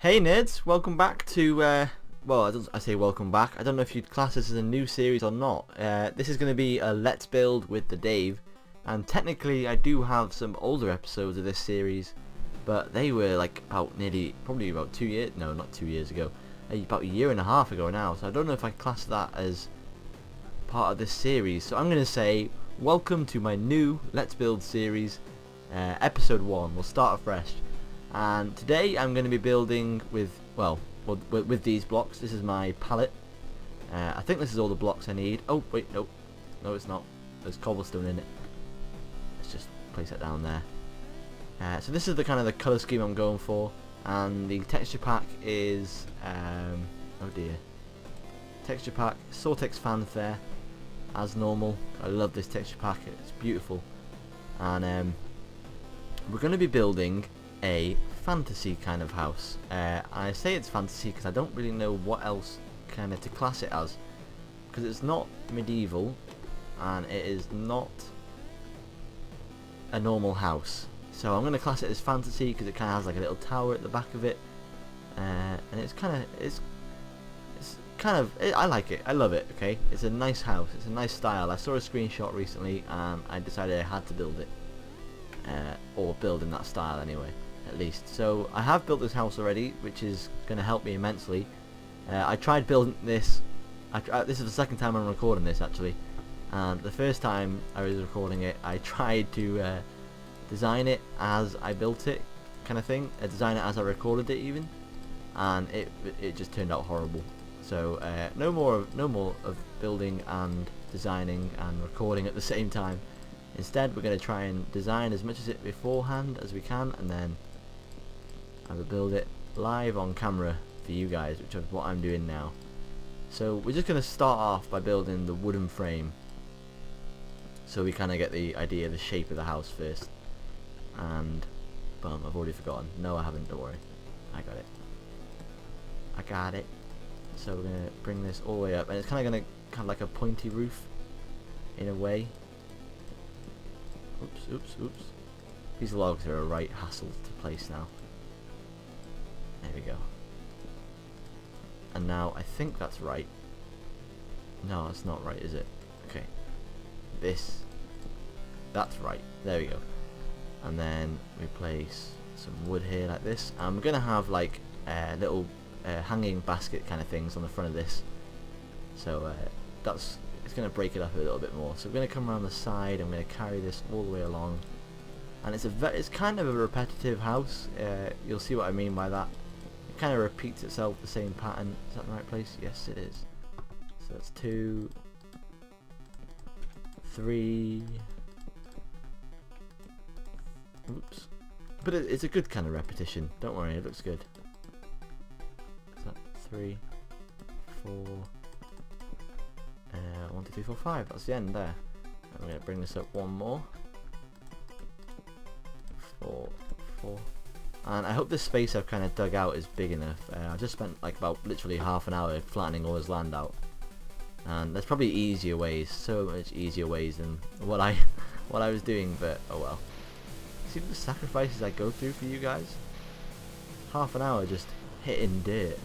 Hey nerds, welcome back to, I say welcome back. I don't know if you'd class this as a new series or not. This is going to be a Let's Build with the Dave, and technically I do have some older episodes of this series, but they were like probably about 2 years, no not 2 years ago, about a year and a half ago now, so I don't know if I class that as part of this series. So I'm going to say, welcome to my new Let's Build series, episode 1, we'll start afresh. And today I'm going to be building with these blocks. This is my palette. I think this is all the blocks I need. Oh wait, no it's not. There's cobblestone in it. Let's just place it down there. So this is the kind of the colour scheme I'm going for, and the texture pack is oh dear. Texture pack, Sortex Fanfare, as normal. I love this texture pack. It's beautiful, and we're going to be building a fantasy kind of house. I say it's fantasy because I don't really know what else kind of to class it as, because it's not medieval and it is not a normal house. So I'm going to class it as fantasy because it kind of has like a little tower at the back of it, and I like it. I love it. Okay, it's a nice house. It's a nice style. I saw a screenshot recently and I decided I had to build it, or build in that style anyway. At least. So I have built this house already, which is going to help me immensely. I tried building this. This is the second time I'm recording this actually, and the first time I was recording it, I tried to design it as I built it, kind of thing. Design it as I recorded it even, and it just turned out horrible. So no more of building and designing and recording at the same time. Instead, we're going to try and design as much of it beforehand as we can, and then I will build it live on camera for you guys, which is what I'm doing now. So we're just going to start off by building the wooden frame, so we kind of get the idea of the shape of the house first. And boom, I've already forgotten. No, I haven't, don't worry. I got it. So we're going to bring this all the way up, and it's kind of going to have like a pointy roof in a way. Oops. These logs are a right hassle to place now. There we go. And now I think that's right. No, it's not right, is it? Okay. That's right. There we go. And then we place some wood here like this. And we're going to have like little hanging basket kind of things on the front of this. So it's going to break it up a little bit more. So we're going to come around the side. I'm going to carry this all the way along. And it's kind of a repetitive house. You'll see what I mean by that. It kind of repeats itself, the same pattern. Is that the right place? Yes, it is. So that's 2, 3. Oops. But it's a good kind of repetition. Don't worry, it looks good. So that's 3, 4. 1, 2, 3, 4, 5. That's the end there. I'm going to bring this up one more. 4. And I hope this space I've kind of dug out is big enough. I just spent like about literally half an hour flattening all this land out. And there's probably easier ways, so much easier ways than what I was doing, but oh well. See the sacrifices I go through for you guys? Half an hour just hitting dirt.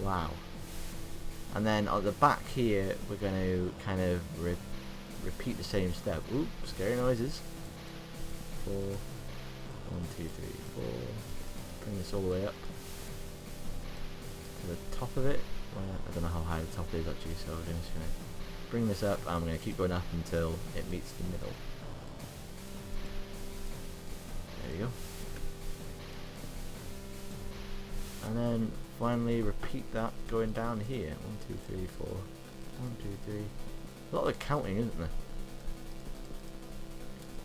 Wow. And then at the back here, we're going to kind of repeat the same step. Ooh, scary noises. 4, 1, 2, 3, 4. Bring this all the way up to the top of it. Well, I don't know how high the top is actually, so I'm just going to bring this up. And I'm going to keep going up until it meets the middle. There you go. And then finally repeat that going down here. 1, 2, 3, 4. 1, 2, 3. A lot of counting, isn't there?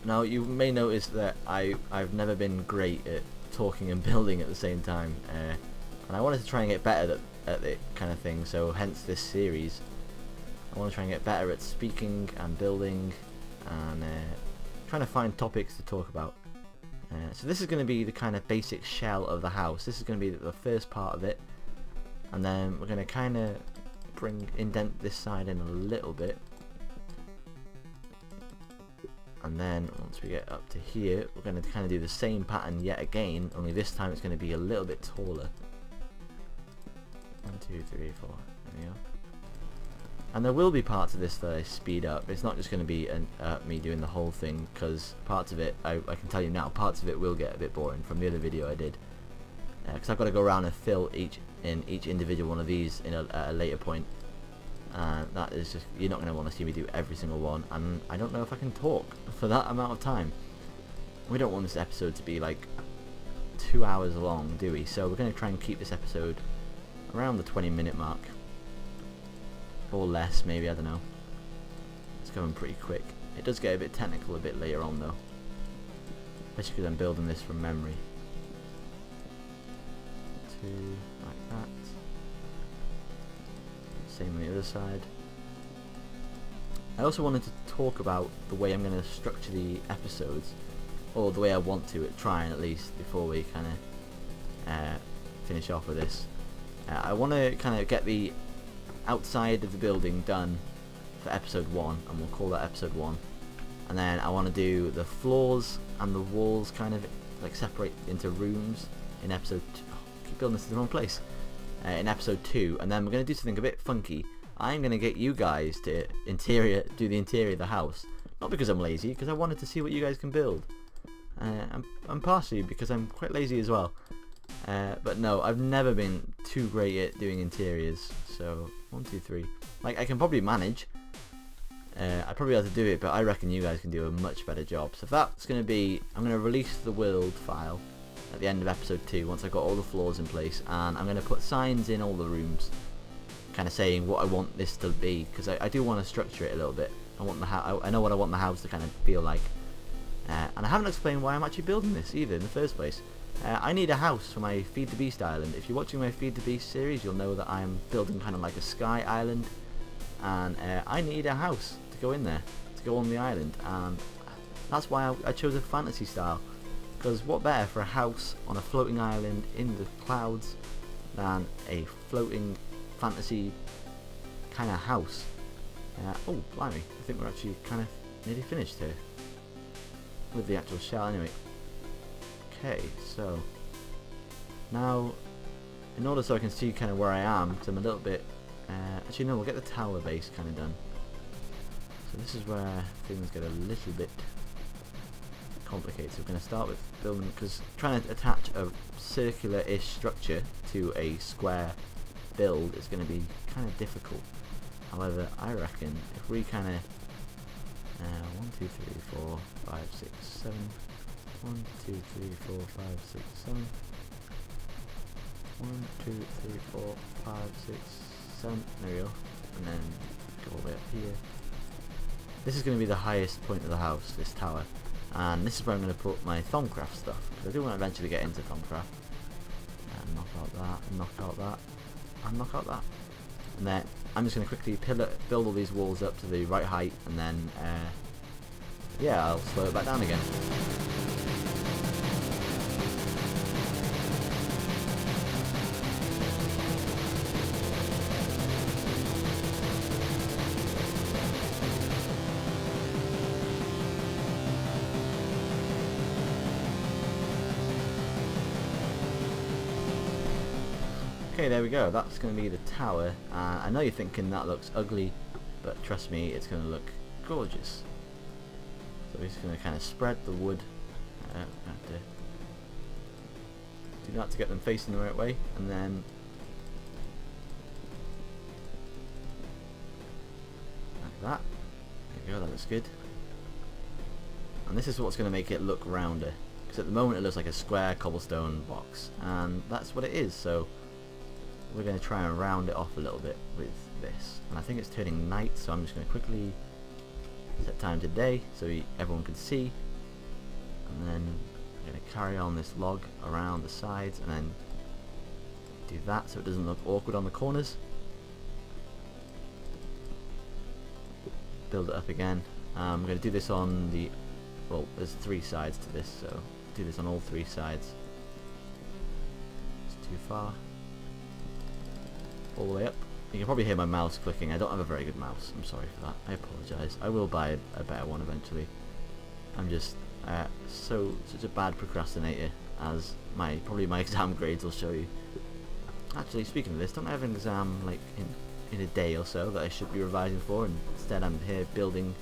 Now you may notice that I've never been great at talking and building at the same time, and I wanted to try and get better at it kind of thing. So hence this series. I want to try and get better at speaking and building, and trying to find topics to talk about. So this is going to be the kind of basic shell of the house. This is going to be the first part of it, and then we're going to kind of indent this side in a little bit, And then once we get up to here, we're going to kind of do the same pattern yet again, only this time it's going to be a little bit taller. 1, 2, 3, 4. There we go. And there will be parts of this that I speed up. It's not just going to be me doing the whole thing, because parts of it, I can tell you now, parts of it will get a bit boring from the other video I did. Because I've got to go around and fill each individual one of these at a later point. That is just, you're not going to want to see me do every single one, and I don't know if I can talk for that amount of time. We don't want this episode to be like 2 hours long, do we? So we're going to try and keep this episode around the 20-minute mark, or less maybe, I don't know. It's going pretty quick. It does get a bit technical a bit later on though, especially because I'm building this from memory. 2 like that. Same on the other side. I also wanted to talk about the way I'm going to structure the episodes, or the way I want to try and at least, before we kind of finish off with this. I want to kind of get the outside of the building done for episode 1, and we'll call that episode 1. And then I want to do the floors and the walls kind of like separate into rooms in episode 2. Oh, I keep building this in the wrong place. In episode 2, and then we're going to do something a bit funky. I'm going to get you guys to do the interior of the house, not because I'm lazy, because I wanted to see what you guys can build. I'm partially because I'm quite lazy as well, but no, I've never been too great at doing interiors. So 1, 2, 3, like I can probably manage. I probably have to do it, but I reckon you guys can do a much better job. So if that's going to be, I'm going to release the world file at the end of episode 2 once I've got all the floors in place, and I'm going to put signs in all the rooms kind of saying what I want this to be, because I do want to structure it a little bit. I know what I want the house to kind of feel like, and I haven't explained why I'm actually building this either in the first place. I need a house for my Feed the Beast island. If you're watching my Feed the Beast series, you'll know that I'm building kind of like a sky island, and I need a house to go in there, to go on the island, and that's why I chose a fantasy style. Because what better for a house on a floating island in the clouds than a floating fantasy kind of house. Oh, blimey, I think we're actually kind of nearly finished here with the actual shell anyway. Okay, so now in order so I can see kind of where I am, because I'm a little bit, actually no, we'll get the tower base kind of done. So this is where things get a little bit complicated. So we're going to start with building, because trying to attach a circular-ish structure to a square build is going to be kind of difficult. However, I reckon if we kind of 1, 2, 3, 4, 5, 6, 7, 1, 2, 3, 4, 5, 6, 7, 1, 2, 3, 4, 5, 6, 7, there we go, and then go all the way up here. This is going to be the highest point of the house, this tower. And this is where I'm going to put my Thaumcraft stuff, because I do want to eventually get into Thaumcraft. And knock out that, and knock out that, and knock out that. And then I'm just going to quickly build all these walls up to the right height, and then, yeah, I'll slow it back down again. Okay, there we go, that's going to be the tower. I know you're thinking that looks ugly, but trust me, it's going to look gorgeous. So we're just going to kind of spread the wood, have to do that to get them facing the right way, and then like that. There we go, that looks good. And this is what's going to make it look rounder, because at the moment it looks like a square cobblestone box, and that's what it is. So we're going to try and round it off a little bit with this. And I think it's turning night, so I'm just going to quickly set time to day so everyone can see. And then I'm going to carry on this log around the sides and then do that so it doesn't look awkward on the corners. Build it up again. I'm going to do this on the, well, there's 3 sides to this, so do this on all 3 sides. It's too far. All the way up. You can probably hear my mouse clicking. I don't have a very good mouse. I'm sorry for that. I apologise. I will buy a better one eventually. I'm just such a bad procrastinator, as probably my exam grades will show you. Actually, speaking of this, don't I have an exam like in a day or so that I should be revising for, and instead I'm here building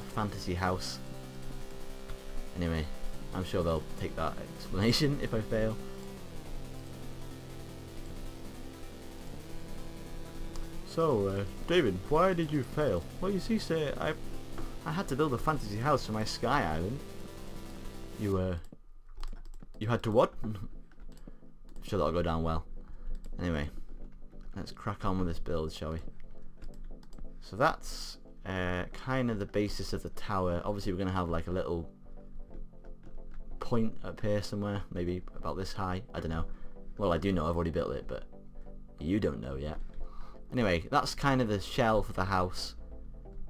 a fantasy house. Anyway, I'm sure they'll take that explanation if I fail. So, David, why did you fail? Well, you see, sir, I had to build a fantasy house for my sky island. You had to what? I'm sure that'll go down well. Anyway, let's crack on with this build, shall we? So that's kind of the basis of the tower. Obviously, we're going to have like a little point up here somewhere, maybe about this high. I don't know. Well, I do know, I've already built it, but you don't know yet. Anyway, that's kind of the shell for the house.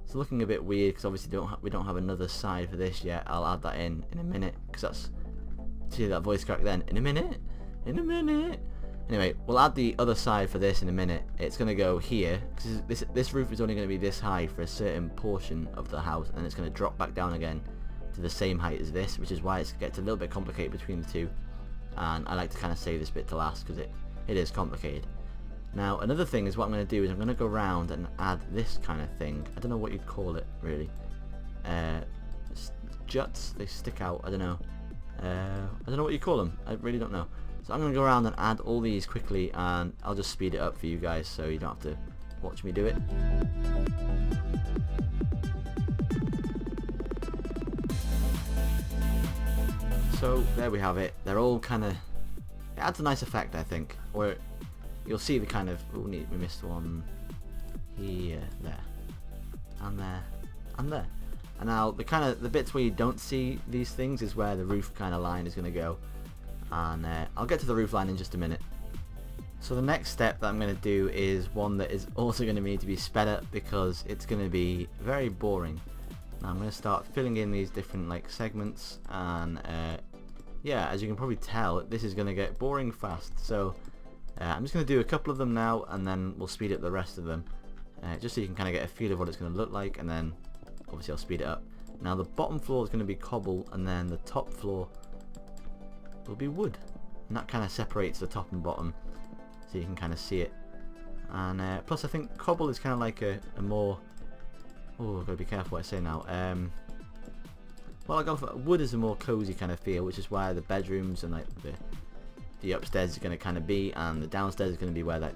It's looking a bit weird because obviously we don't have another side for this yet. I'll add that in a minute, because that's, see that voice crack then? In a minute? Anyway, we'll add the other side for this in a minute. It's going to go here, because this roof is only going to be this high for a certain portion of the house, and then it's going to drop back down again to the same height as this, which is why it gets a little bit complicated between the two. And I like to kind of save this bit to last, because it is complicated. Now, another thing is what I'm going to do is I'm going to go around and add this kind of thing. I don't know what you'd call it, really. Juts, they stick out, I don't know. I don't know what you call them, I really don't know. So I'm going to go around and add all these quickly, and I'll just speed it up for you guys so you don't have to watch me do it. So there we have it. They're all kind of, it adds a nice effect, I think. Or you'll see the kind of, oh, we missed one here, there, and there, and there. And now the bits where you don't see these things is where the roof kind of line is going to go. And I'll get to the roof line in just a minute. So the next step that I'm going to do is one that is also going to need to be sped up, because it's going to be very boring. Now I'm going to start filling in these different like segments, and yeah, as you can probably tell, this is going to get boring fast. So I'm just going to do a couple of them now, and then we'll speed up the rest of them, just so you can kind of get a feel of what it's going to look like, and then obviously I'll speed it up. Now the bottom floor is going to be cobble, and then the top floor will be wood, and that kind of separates the top and bottom, so you can kind of see it. And plus I think cobble is kind of like a more, oh, I've got to be careful what I say now. Well, I go for wood is a more cozy kind of feel, which is why the bedrooms and like the upstairs is going to kind of be, and the downstairs is going to be where like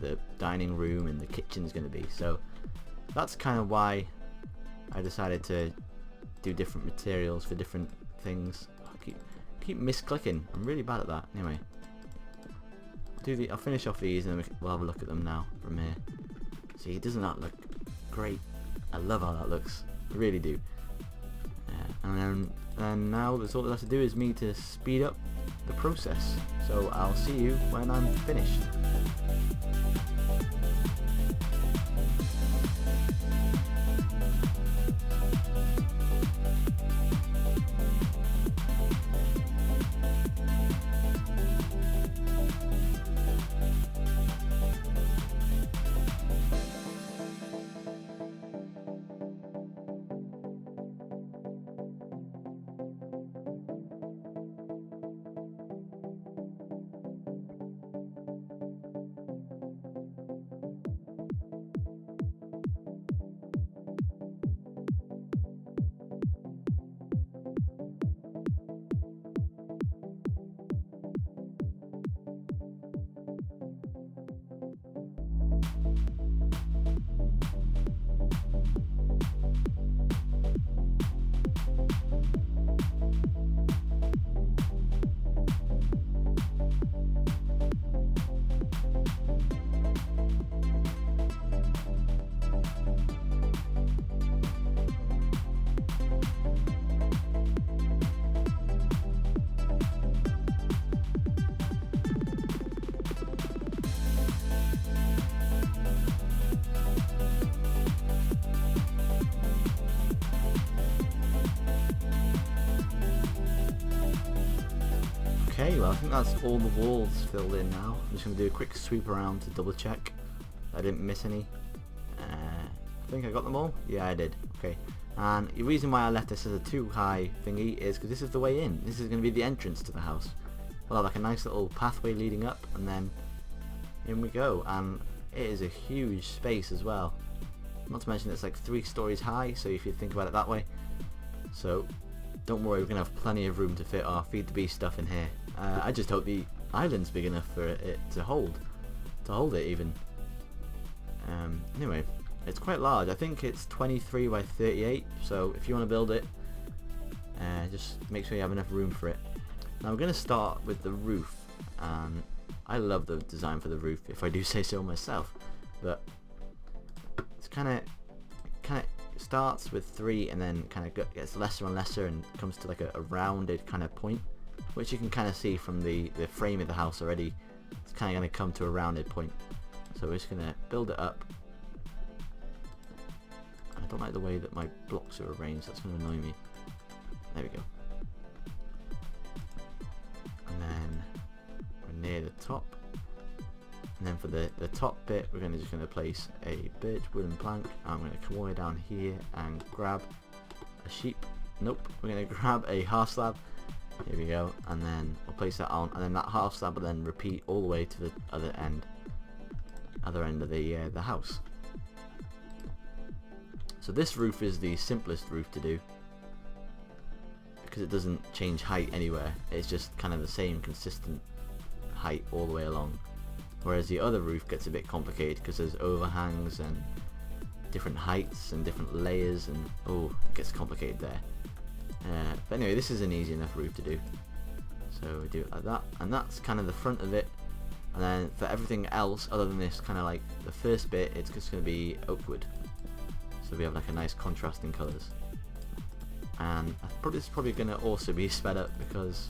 the dining room and the kitchen is going to be. So that's kind of why I decided to do different materials for different things. Keep misclicking. I'm really bad at that. Anyway, I'll finish off these, and then we'll have a look at them now from here. See, doesn't that look great? I love how that looks. I really do. And now that's all that I have to do is me to speed up the process. So I'll see you when I'm finished. Okay, well I think that's all the walls filled in now. I'm just going to do a quick sweep around to double check I didn't miss any. I think I got them all? Yeah, I did. Okay, And the reason why I left this as a too high thingy is because this is the way in. This is going to be the entrance to the house. We'll have like a nice little pathway leading up, and then in we go. And it is a huge space as well. Not to mention it's like 3 stories high, so if you think about it that way. So don't worry, we're going to have plenty of room to fit our Feed the Beast stuff in here. I just hope the island's big enough for it to hold it even. Anyway, it's quite large. I think it's 23 by 38, so if you want to build it, just make sure you have enough room for it. Now we're going to start with the roof, and I love the design for the roof, if I do say so myself, but it's kind of starts with 3 and then kind of gets lesser and lesser and comes to like a rounded kind of point, which you can kind of see from the frame of the house already. It's kind of going to come to a rounded point, so we're just going to build it up. I don't like the way that my blocks are arranged, that's going to annoy me. There we go. And then we're near the top. And then for the top bit, we're just going to place a birch wooden plank. I'm going to come all the way down here and grab a sheep. Nope, we're going to grab a half slab. Here we go. And then we'll place that on. And then that half slab will then repeat all the way to the other end of the house. So this roof is the simplest roof to do, because it doesn't change height anywhere. It's just kind of the same consistent height all the way along. Whereas the other roof gets a bit complicated because there's overhangs and different heights and different layers, and it gets complicated there. But anyway, this is an easy enough roof to do. So we do it like that, and that's kind of the front of it. And then for everything else, other than this, kind of like the first bit, it's just going to be oak wood. So we have like a nice contrasting colours. And this is probably going to also be sped up because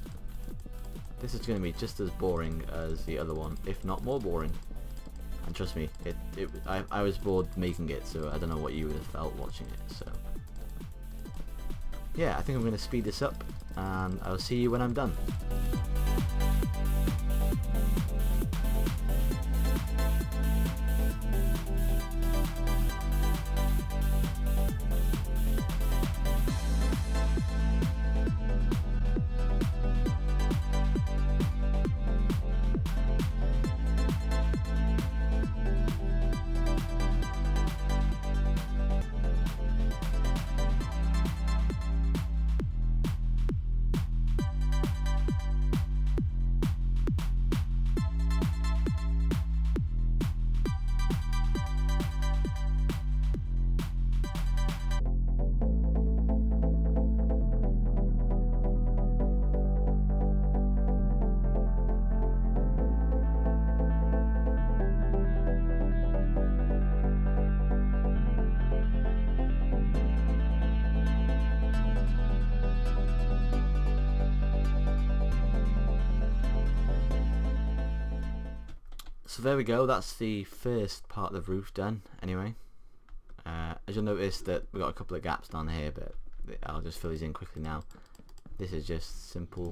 this is going to be just as boring as the other one, if not more boring. And trust me, I was bored making it, so I don't know what you would have felt watching it. So yeah, I think I'm going to speed this up, and I'll see you when I'm done. So there we go, that's the first part of the roof done anyway. As you'll notice that we've got a couple of gaps down here, but I'll just fill these in quickly now. This is just simple.